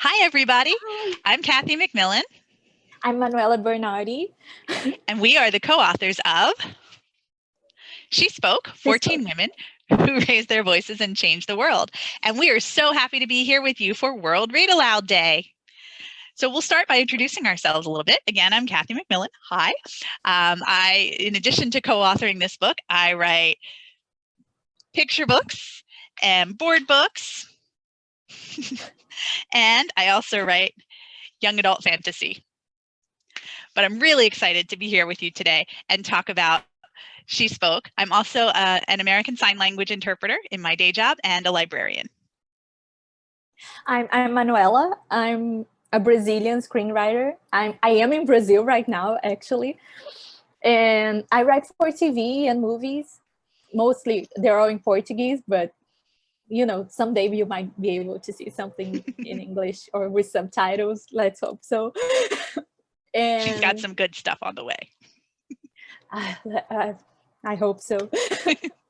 Hi, everybody. Hi. I'm Kathy MacMillan. I'm Manuela Bernardi. And we are the co-authors of She Spoke, 14 Women Who Raised Their Voices and Changed the World. And we are so happy to be here with you for World Read Aloud Day. So we'll start by introducing ourselves a little bit. Again, I'm Kathy MacMillan. Hi. In addition to co-authoring this book, I write picture books and board books. And I also write young adult fantasy. But I'm really excited to be here with you today and talk about She Spoke. I'm also an American Sign Language interpreter in my day job and a librarian. I'm Manuela. I'm a Brazilian screenwriter. I am in Brazil right now, actually. And I write for TV and movies. Mostly they're all in Portuguese, but you know, someday you might be able to see something in English or with subtitles. Let's hope so. And she's got some good stuff on the way. I hope so.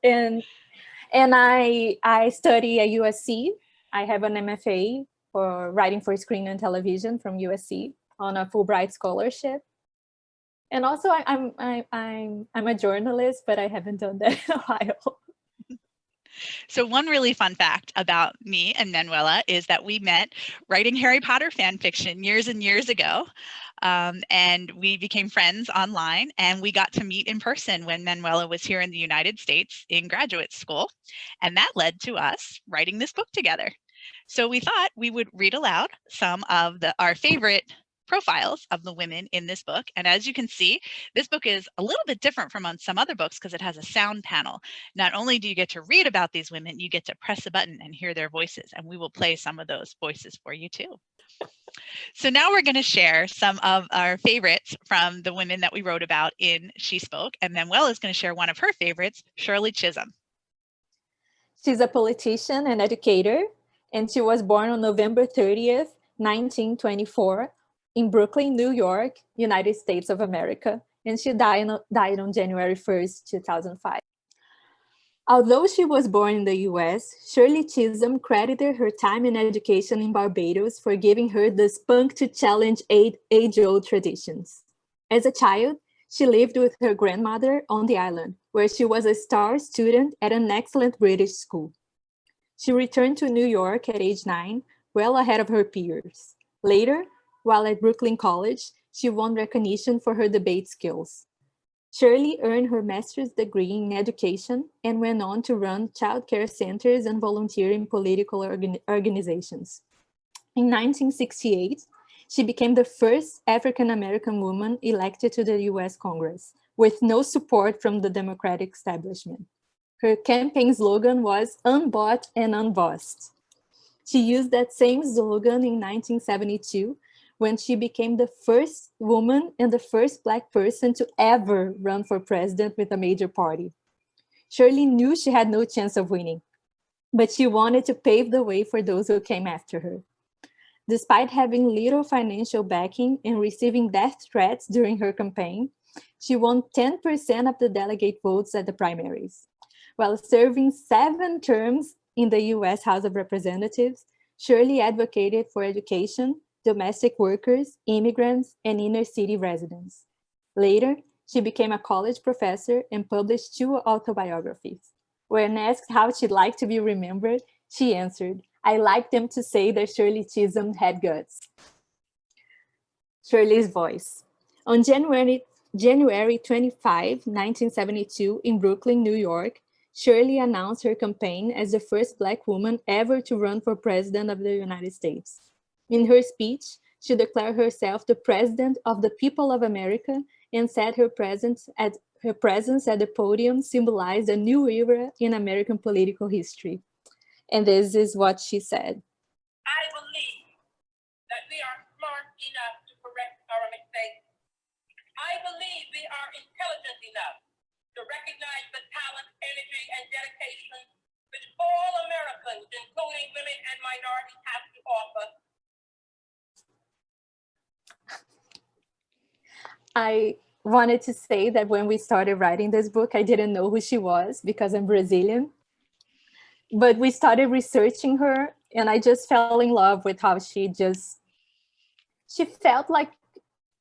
and I study at USC. I have an MFA for writing for screen and television from USC on a Fulbright scholarship. And also I'm a journalist, but I haven't done that in a while. So one really fun fact about me and Manuela is that we met writing Harry Potter fan fiction years and years ago. And we became friends online, and we got to meet in person when Manuela was here in the United States in graduate school. And that led to us writing this book together. So we thought we would read aloud some of our favorite profiles of the women in this book. And as you can see, this book is a little bit different from on some other books because it has a sound panel. Not only do you get to read about these women, you get to press a button and hear their voices, and we will play some of those voices for you too. So now we're going to share some of our favorites from the women that we wrote about in She Spoke, and Manuela is going to share one of her favorites, Shirley Chisholm. She's a politician and educator, and she was born on November 30th, 1924, in Brooklyn, New York, United States of America, and she died on January 1st, 2005. Although she was born in the US, Shirley Chisholm credited her time and education in Barbados for giving her the spunk to challenge age-old traditions. As a child, she lived with her grandmother on the island, where she was a star student at an excellent British school. She returned to New York at age 9, well ahead of her peers. Later, while at Brooklyn College, she won recognition for her debate skills. Shirley earned her master's degree in education and went on to run child care centers and volunteer in political organizations. In 1968, she became the first African-American woman elected to the US Congress, with no support from the Democratic establishment. Her campaign slogan was "Unbought and Unbossed." She used that same slogan in 1972, when she became the first woman and the first Black person to ever run for president with a major party. Shirley knew she had no chance of winning, but she wanted to pave the way for those who came after her. Despite having little financial backing and receiving death threats during her campaign, she won 10% of the delegate votes at the primaries. While serving 7 terms in the US House of Representatives, Shirley advocated for education, domestic workers, immigrants, and inner city residents. Later, she became a college professor and published 2 autobiographies. When asked how she'd like to be remembered, she answered, "I like them to say that Shirley Chisholm had guts." Shirley's voice. On January 25, 1972, in Brooklyn, New York, Shirley announced her campaign as the first Black woman ever to run for president of the United States. In her speech, she declared herself the president of the people of America and said her presence at the podium symbolized a new era in American political history. And this is what she said. "I believe that we are smart enough to correct our mistakes. I believe we are intelligent enough to recognize the talent, energy, and dedication which all Americans, including women and minorities, have to offer." I wanted to say that when we started writing this book, I didn't know who she was because I'm Brazilian. But we started researching her And I just fell in love with how she felt like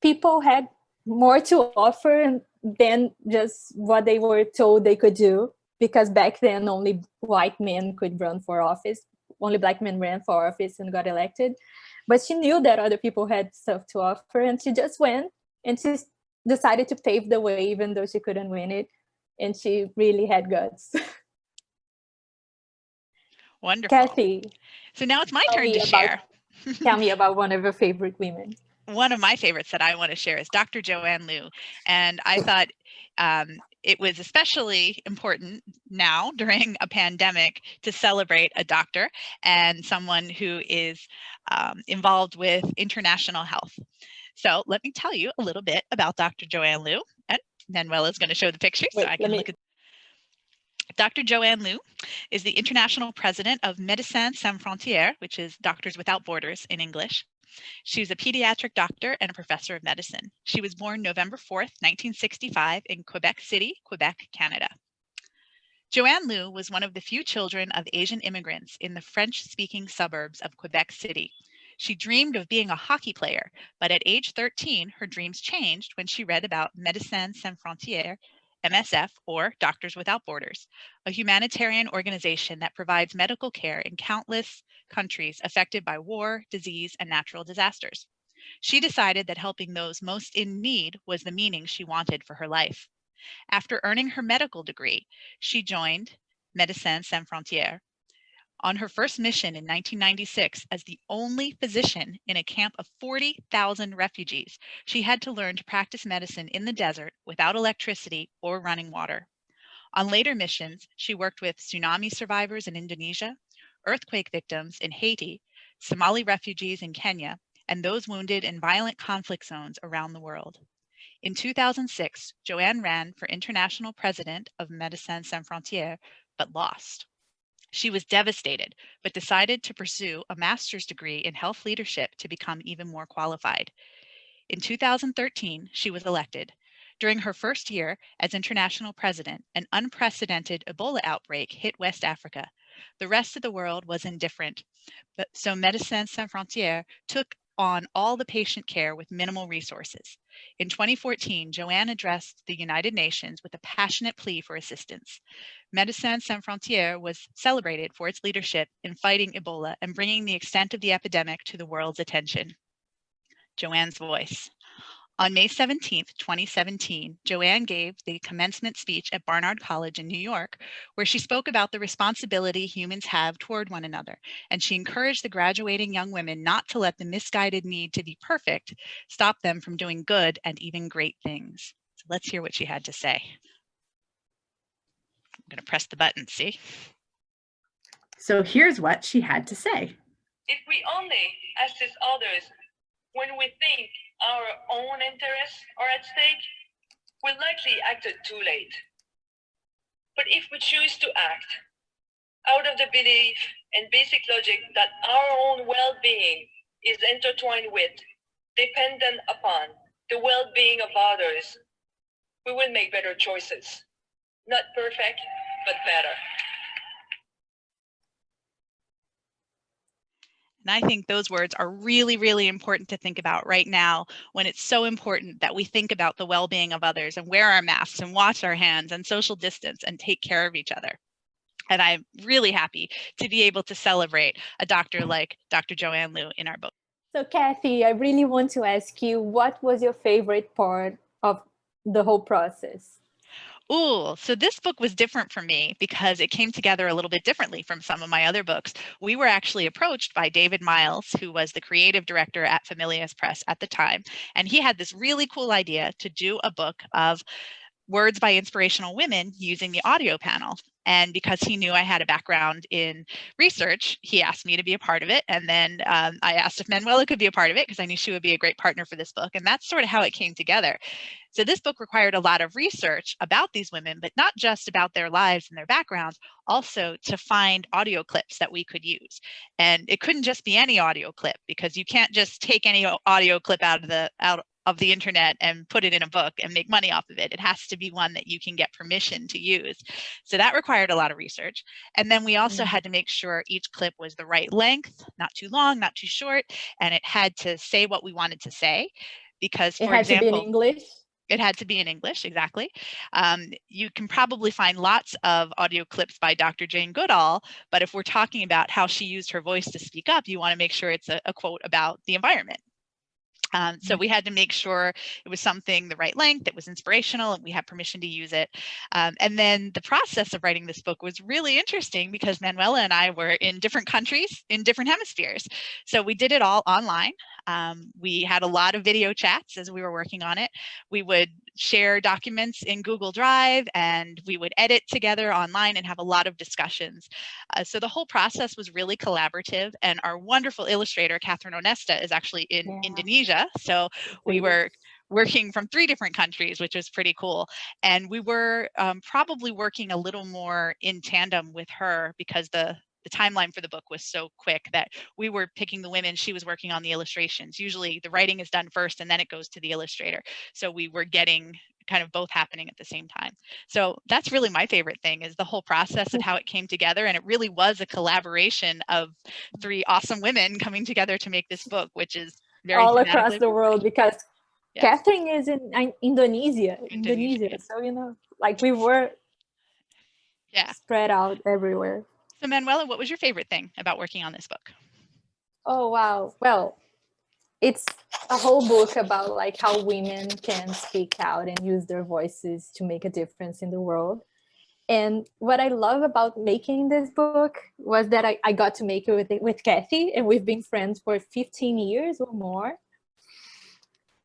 people had more to offer than just what they were told they could do. Because back then, only white men could run for office. Only black men ran for office and got elected. But she knew that other people had stuff to offer, and she just went, and she decided to pave the way, even though she couldn't win it. And she really had guts. Wonderful. Kathy. So now it's my turn to share. Tell me about one of your favorite women. One of my favorites that I want to share is Dr. Joanne Liu. And I thought it was especially important now during a pandemic to celebrate a doctor and someone who is involved with international health. So let me tell you a little bit about Dr. Joanne Liu. And Manuela is going to show the picture so I can look at. Dr. Joanne Liu is the international president of Médecins Sans Frontières, which is Doctors Without Borders in English. She's a pediatric doctor and a professor of medicine. She was born November 4th, 1965 in Quebec City, Quebec, Canada. Joanne Liu was one of the few children of Asian immigrants in the French-speaking suburbs of Quebec City. She dreamed of being a hockey player, but at age 13, her dreams changed when she read about Médecins Sans Frontières, MSF, or Doctors Without Borders, a humanitarian organization that provides medical care in countless countries affected by war, disease, and natural disasters. She decided that helping those most in need was the meaning she wanted for her life. After earning her medical degree, she joined Médecins Sans Frontières on her first mission in 1996 as the only physician in a camp of 40,000 refugees. She had to learn to practice medicine in the desert without electricity or running water. On later missions, she worked with tsunami survivors in Indonesia, earthquake victims in Haiti, Somali refugees in Kenya, and those wounded in violent conflict zones around the world. In 2006, Joanne ran for international president of Médecins Sans Frontières, but lost. She was devastated, but decided to pursue a master's degree in health leadership to become even more qualified. In 2013, she was elected. During her first year as international president, an unprecedented Ebola outbreak hit West Africa. The rest of the world was indifferent, so Médecins Sans Frontières took on all the patient care with minimal resources. In 2014, Joanne addressed the United Nations with a passionate plea for assistance. Médecins Sans Frontières was celebrated for its leadership in fighting Ebola and bringing the extent of the epidemic to the world's attention. Joanne's voice. On May 17, 2017, Joanne gave the commencement speech at Barnard College in New York, where she spoke about the responsibility humans have toward one another, and she encouraged the graduating young women not to let the misguided need to be perfect stop them from doing good and even great things. So let's hear what she had to say. I'm going to press the button, see? So here's what she had to say. If we only assist others when we think our own interests are at stake, we'll likely act too late. But if we choose to act out of the belief and basic logic that our own well-being is intertwined with, dependent upon the well-being of others, we will make better choices. Not perfect, but better. And I think those words are really, really important to think about right now when it's so important that we think about the well-being of others and wear our masks and wash our hands and social distance and take care of each other. And I'm really happy to be able to celebrate a doctor like Dr. Joanne Liu in our book. So Kathy, I really want to ask you, what was your favorite part of the whole process? Ooh, so this book was different for me because it came together a little bit differently from some of my other books. We were actually approached by David Miles, who was the creative director at Familius Press at the time, and he had this really cool idea to do a book of words by inspirational women using the audio panel. And because he knew I had a background in research, he asked me to be a part of it. And then I asked if Manuela could be a part of it because I knew she would be a great partner for this book. And that's sort of how it came together. So this book required a lot of research about these women, but not just about their lives and their backgrounds, also to find audio clips that we could use. And it couldn't just be any audio clip because you can't just take any audio clip out of the internet and put it in a book and make money off of it. It has to be one that you can get permission to use. So that required a lot of research. And then we also had to make sure each clip was the right length, not too long, not too short, and it had to say what we wanted to say. Because, for It had to be in example, English. it had to be in English, exactly. You can probably find lots of audio clips by Dr. Jane Goodall, but if we're talking about how she used her voice to speak up, you want to make sure it's a quote about the environment. So we had to make sure it was something the right length, it was inspirational, and we had permission to use it. And then the process of writing this book was really interesting because Manuela and I were in different countries, in different hemispheres. So we did it all online. We had a lot of video chats as we were working on it. We would share documents in Google Drive, and we would edit together online and have a lot of discussions. So the whole process was really collaborative, and our wonderful illustrator, Kathrin Honesta, is actually in Indonesia. So we were working from 3 different countries, which was pretty cool. And we were probably working a little more in tandem with her because the timeline for the book was so quick that we were picking the women, she was working on the illustrations. Usually the writing is done first and then it goes to the illustrator. So we were getting kind of both happening at the same time. So that's really my favorite thing, is the whole process of how it came together. And it really was a collaboration of 3 awesome women coming together to make this book, which is very all across the world, because Kathrin is in Indonesia. So, you know, like we were spread out everywhere. So Manuela, what was your favorite thing about working on this book? Oh, wow. Well, it's a whole book about like how women can speak out and use their voices to make a difference in the world. And what I love about making this book was that I got to make it with Kathy, and we've been friends for 15 years or more.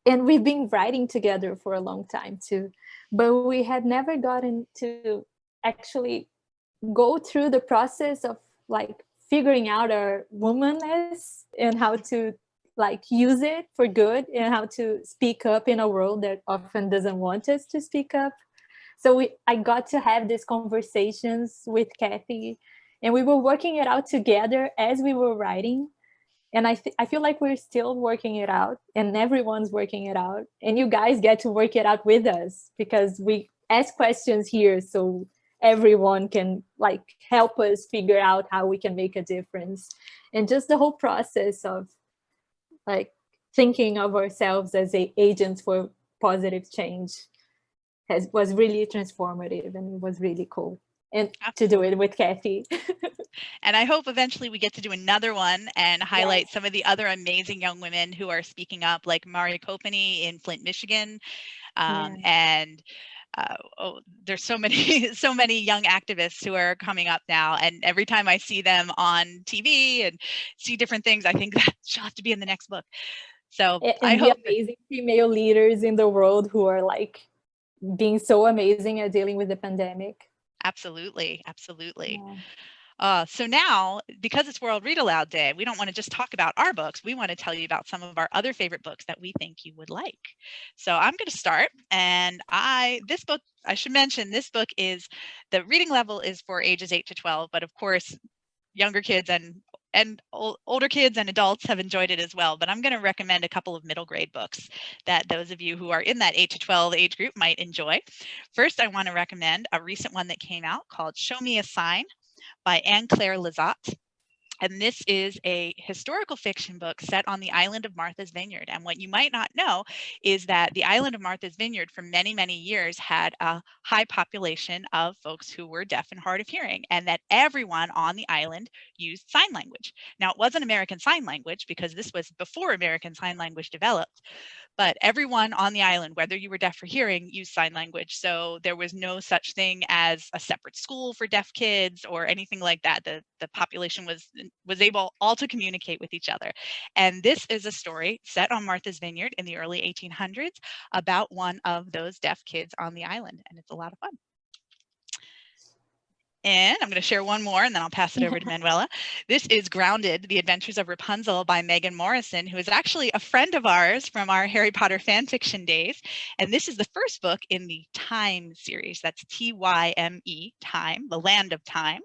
And we've been writing together for a long time too. But we had never gotten to actually go through the process of like figuring out our womanness and how to like use it for good and how to speak up in a world that often doesn't want us to speak up. So I got to have these conversations with Kathy, and we were working it out together as we were writing. And I feel like we're still working it out, and everyone's working it out. And you guys get to work it out with us because we ask questions here, so everyone can like help us figure out how we can make a difference. And just the whole process of like thinking of ourselves as agents for positive change was really transformative, and it was really cool. And to do it with Kathy. And I hope eventually we get to do another one and highlight some of the other amazing young women who are speaking up, like Mari Kopany in Flint, Michigan. And there's so many young activists who are coming up now. And every time I see them on TV and see different things, I think that she'll have to be in the next book. So I hope amazing female leaders in the world who are like being so amazing at dealing with the pandemic. Absolutely. So now, because it's World Read Aloud Day, we don't want to just talk about our books. We want to tell you about some of our other favorite books that we think you would like. So I'm going to start. And this book, I should mention, this book is, the reading level is for ages 8 to 12, but of course, younger kids and older kids and adults have enjoyed it as well. But I'm going to recommend a couple of middle grade books that those of you who are in that 8 to 12 age group might enjoy. First, I want to recommend a recent one that came out called Show Me a Sign by Anne-Claire Lizotte. And this is a historical fiction book set on the island of Martha's Vineyard. And what you might not know is that the island of Martha's Vineyard for many, many years had a high population of folks who were deaf and hard of hearing, and that everyone on the island used sign language. Now, it wasn't American Sign Language because this was before American Sign Language developed, but everyone on the island, whether you were deaf or hearing, used sign language. So there was no such thing as a separate school for deaf kids or anything like that. The population was able all to communicate with each other. And this is a story set on Martha's Vineyard in the early 1800s about one of those deaf kids on the island. And it's a lot of fun. And I'm going to share one more and then I'll pass it over to Manuela. This is Grounded, The Adventures of Rapunzel by Megan Morrison, who is actually a friend of ours from our Harry Potter fan fiction days. And this is the first book in the Time series. That's T-Y-M-E, Time, the Land of Time.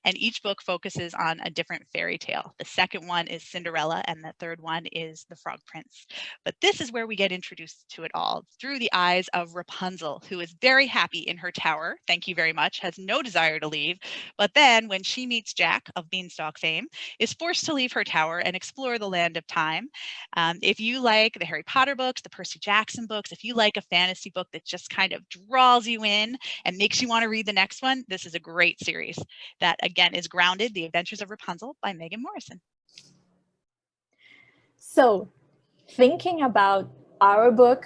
And each book focuses on a different fairy tale. The second one is Cinderella, and the third one is The Frog Prince. But this is where we get introduced to it all through the eyes of Rapunzel, who is very happy in her tower. Thank you very much, has no desire to leave. But then when she meets Jack of Beanstalk fame, is forced to leave her tower and explore the land of time. If you like the Harry Potter books, the Percy Jackson books, if you like a fantasy book that just kind of draws you in and makes you want to read the next one, this is a great series. That again is Grounded, The Adventures of Rapunzel by Megan Morrison. So thinking about our book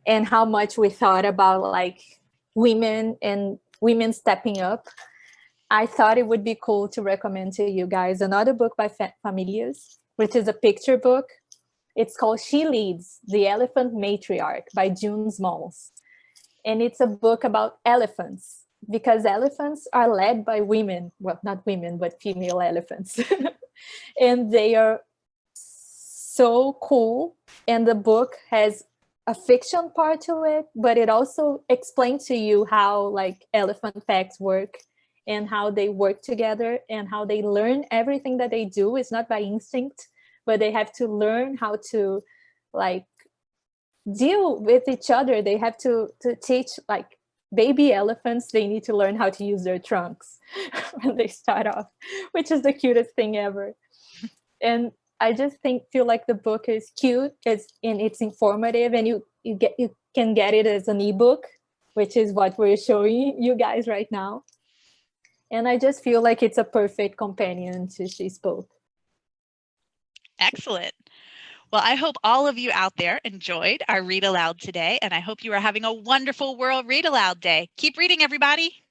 and how much we thought about like women and women stepping up, I thought it would be cool to recommend to you guys another book by Familius, which is a picture book. It's called She Leads, The Elephant Matriarch by June Smalls. And it's a book about elephants, because elephants are led by women. Well, not women, but female elephants. And they are so cool. And the book has a fiction part to it, but it also explains to you how like elephant packs work and how they work together and how they learn everything that they do. It's not by instinct, but they have to learn how to like deal with each other. They have to teach like baby elephants, they need to learn how to use their trunks when they start off, which is the cutest thing ever. And I just feel like the book is cute, it's informative, and you can get it as an ebook, which is what we're showing you guys right now. And I just feel like it's a perfect companion to She Spoke. Excellent. Well, I hope all of you out there enjoyed our Read Aloud today, and I hope you are having a wonderful World Read Aloud Day. Keep reading, everybody.